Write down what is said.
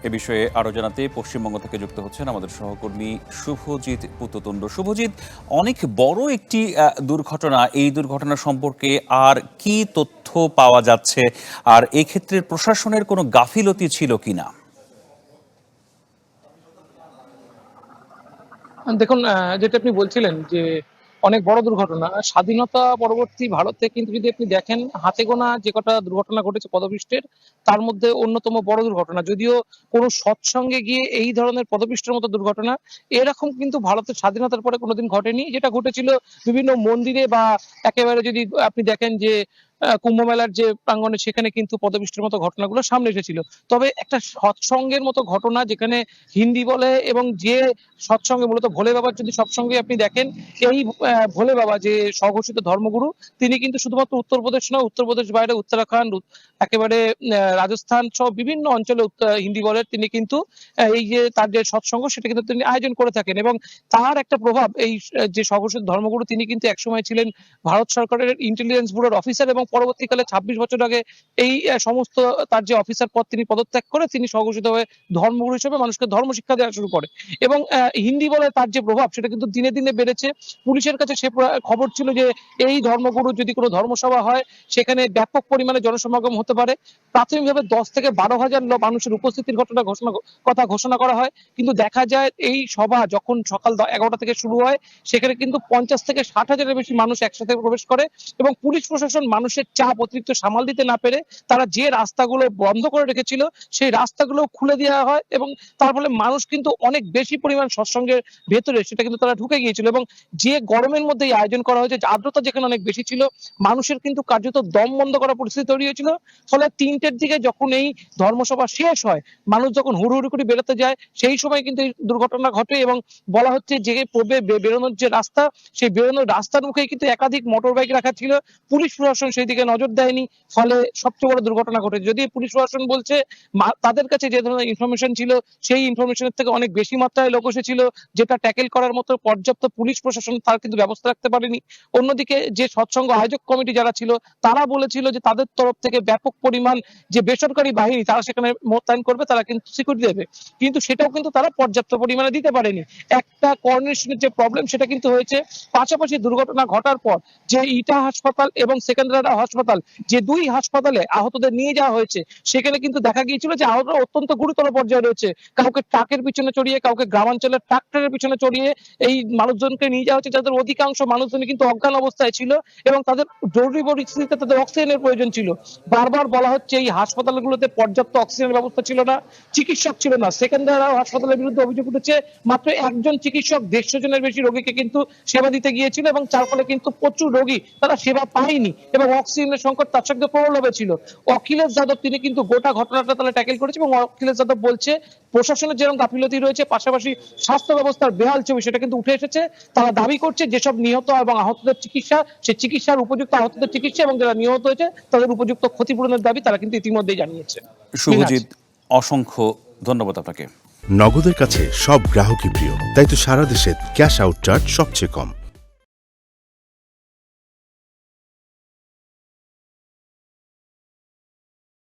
এ বিষয়ে আরো জানাতে পশ্চিমবঙ্গ থেকে যুক্ত হচ্ছেন আমাদের সহকর্মী শুভজিৎ পুততুণ্ড। শুভজিৎ, অনেক বড় একটি দুর্ঘটনা, এই দুর্ঘটনা সম্পর্কে আর কি তথ্য পাওয়া যাচ্ছে, আর এই ক্ষেত্রে প্রশাসনের কোনো গাফিলতি ছিল কিনা? দেখুন, যেটা আপনি বলছিলেন যে অনেক বড় দুর্ঘটনা। স্বাধীনতা পরবর্তী ভারতে কিন্তু যদি আপনি দেখেন হাতে গোনা যে কটা দুর্ঘটনা ঘটেছে পদপিষ্টের, তার মধ্যে অন্যতম বড় দুর্ঘটনা। যদিও কোনো সৎসঙ্গে গিয়ে এই ধরনের পদপিষ্টের মতো দুর্ঘটনা এরকম কিন্তু ভারতের স্বাধীনতার পরে কোনোদিন ঘটেনি। যেটা ঘটেছিল বিভিন্ন মন্দিরে বা একেবারে যদি আপনি দেখেন যে কুম্ভ মেলার যে প্রাঙ্গণে সেখানে কিন্তু পদপিষ্টের মতো ঘটনাগুলো সামনে এসেছিল। তবে একটা সৎসঙ্গের মতো ঘটনা যেখানে হিন্দি বলে এবং যে সৎসঙ্গে মূলত ভোলে বাবার যদি সৎসঙ্গে আপনি দেখেন এই ভোলে বাবা যে স্বঘোষিত ধর্মগুরু তিনি কিন্তু শুধুমাত্র উত্তরপ্রদেশ নয়, উত্তরপ্রদেশ বাইরে উত্তরাখণ্ড একেবারে রাজস্থান সহ বিভিন্ন অঞ্চলে হিন্দি বলের তিনি কিন্তু এই যে তার যে সৎসঙ্গ সেটা কিন্তু তিনি আয়োজন করে থাকেন এবং তার একটা প্রভাব এই যে স্বঘোষিত ধর্মগুরু তিনি কিন্তু একসময় ছিলেন ভারত সরকারের ইন্টেলিজেন্স ব্যুরোর অফিসার এবং পরবর্তীকালে ২৬ বছর আগে এই সমস্ত তার যে অফিসার পদ তিনি পদত্যাগ করে তিনি স্বঘোষিত হয়ে ধর্মগুরু হিসেবে মানুষকে ধর্ম শিক্ষা দেওয়া শুরু করে এবং হিন্দি বলে তার যে প্রভাব সেটা কিন্তু দিনে দিনে বেড়েছে। পুলিশের কাছে সে খবর ছিল যে এই ধর্মগুরু যদি কোনো ধর্মসভা হয় সেখানে ব্যাপক পরিমাণে জনসমাগম হতে পারে। প্রাথমিকভাবে ১০ থেকে ১২,০০০ মানুষের উপস্থিতির কথা ঘোষণা করা হয়, কিন্তু দেখা যায় এই সভা যখন সকাল ১১টা থেকে শুরু হয় সেখানে কিন্তু ৫০ থেকে ৬০,০০০-এর বেশি মানুষ একসাথে প্রবেশ করে এবং পুলিশ প্রশাসন মানুষের চাপ অতিরিক্ত সামাল দিতে না পেরে তারা যে রাস্তাগুলো বন্ধ করে রেখেছিল সেই রাস্তাগুলো খুলে দেওয়া হয় এবং তার ফলে মানুষ কিন্তু অনেক বেশি পরিমাণ সৎসঙ্গের ভেতরে সেটা কিন্তু তারা ঢুকে গিয়েছিল এবং যে গরমের মধ্যে এই আয়োজন করা হয়েছে, আর্দ্রতা যেখানে অনেক বেশি ছিল, মানুষের কিন্তু কার্যত দম বন্ধ করার পরিস্থিতি তৈরি হয়েছিল। ফলে ৩টের দিকে যখন এই ধর্মসভা শেষ হয়, মানুষ যখন হুড়হুড়ি করে বেরোতে যায় সেই সময় কিন্তু এই দুর্ঘটনা ঘটে এবং বলা হচ্ছে যে বেরোনোর যে রাস্তা সেই বেরোনোর রাস্তার মুখেই কিন্তু একাধিক মোটর বাইক রাখা ছিল। পুলিশ প্রশাসন সেই দিকে নজর দেয়নি, ফলে সবচেয়ে বড় দুর্ঘটনা ঘটেছে। যদি পুলিশ প্রশাসন বলছে তাদের কাছে যে ধরনের ইনফরমেশন ছিল সেই ইনফরমেশনের থেকে অনেক বেশি মাত্রায় লোক এসেছিল, যেটা ট্যাকেল করার মতো পর্যাপ্ত পুলিশ প্রশাসন তার কিন্তু ব্যবস্থা রাখতে পারেনি। অন্যদিকে যে সৎসঙ্গ আয়োজক কমিটি যারা ছিল তারা বলেছিল যে তাদের তরফ থেকে ব্যাপক পরিমাণ যে বেসরকারি বাহিনী তারা সেখানে মোতায়েন করবে, তারা কিন্তু সিকিউরিটি দেবে, কিন্তু সেটাও কিন্তু তারা পর্যাপ্ত পরিমাণে দিতে পারেনি। একটা কোঅর্ডিনেশনের যে প্রবলেম সেটা কিন্তু হয়েছে পাশাপাশি দুর্ঘটনা ঘটার পর যে ইটা হাসপাতাল এবং সেকেন্দ্রাবাদ হাসপাতাল, যে দুই হাসপাতালে আহতদের নিয়ে যাওয়া হয়েছে সেখানে কিন্তু দেখা গিয়েছিল যে আহতরা অত্যন্ত গুরুতর পর্যায়ে রয়েছে। কাউকে ট্রাকের পিছনে চড়িয়ে, কাউকে গ্রামাঞ্চলের ট্রাক্টরের পিছনে চড়িয়ে এই মানুষজনকে নিয়ে যাওয়া হচ্ছে, যাদের অধিকাংশ মানুষজন কিন্তু অজ্ঞান অবস্থায় ছিল এবং তাদের জরুরি পরিস্থিতিতে তাদের অক্সিজেনের প্রয়োজন ছিল। বারবার বলা হচ্ছে এই হাসপাতালগুলোতে পর্যাপ্ত অক্সিজেনের ব্যবস্থা ছিল না, চিকিৎসক ছিল না। সেকেন্দ্রাবাদ হাসপাতালের বিরুদ্ধে অভিযোগ উঠেছে মাত্র একজন চিকিৎসক ১৫০ জনের বেশি রোগীকে কিন্তু সেবা দিতে গিয়েছিল এবং যার ফলে কিন্তু প্রচুর রোগী তারা সেবা পায়নি এবং অক্সিজেনের সংকট তার সঙ্গে প্রবল ছিল। অখিলেশ যাদব তিনি কিন্তু গোটা ঘটনাটা তাহলে ট্যাকেল করেছে এবং অখিলেশ যাদব বলছে প্রশাসনের যেরকম গাফিলতি রয়েছে পাশাপাশি স্বাস্থ্য ব্যবস্থার বেহাল ছবি সেটা কিন্তু উঠে এসেছে। তারা দাবি করছে যেসব নিহত এবং আহতদের চিকিৎসা, সেই চিকিৎসার উপযুক্ত আহতদের চিকিৎসা এবং যারা নিহত হয়েছে তাদের উপযুক্ত ক্ষতিপূরণের দাবি তারা কিন্তু ইতিমধ্যেই জানিয়েছে। শুভজিৎ, অসংখ্য ধন্যবাদ আপনাকে। নগদের কাছে সব গ্রাহকই প্রিয়, তাই তো সারা দেশে ক্যাশ আউট চার্জ সবচেয়ে কম।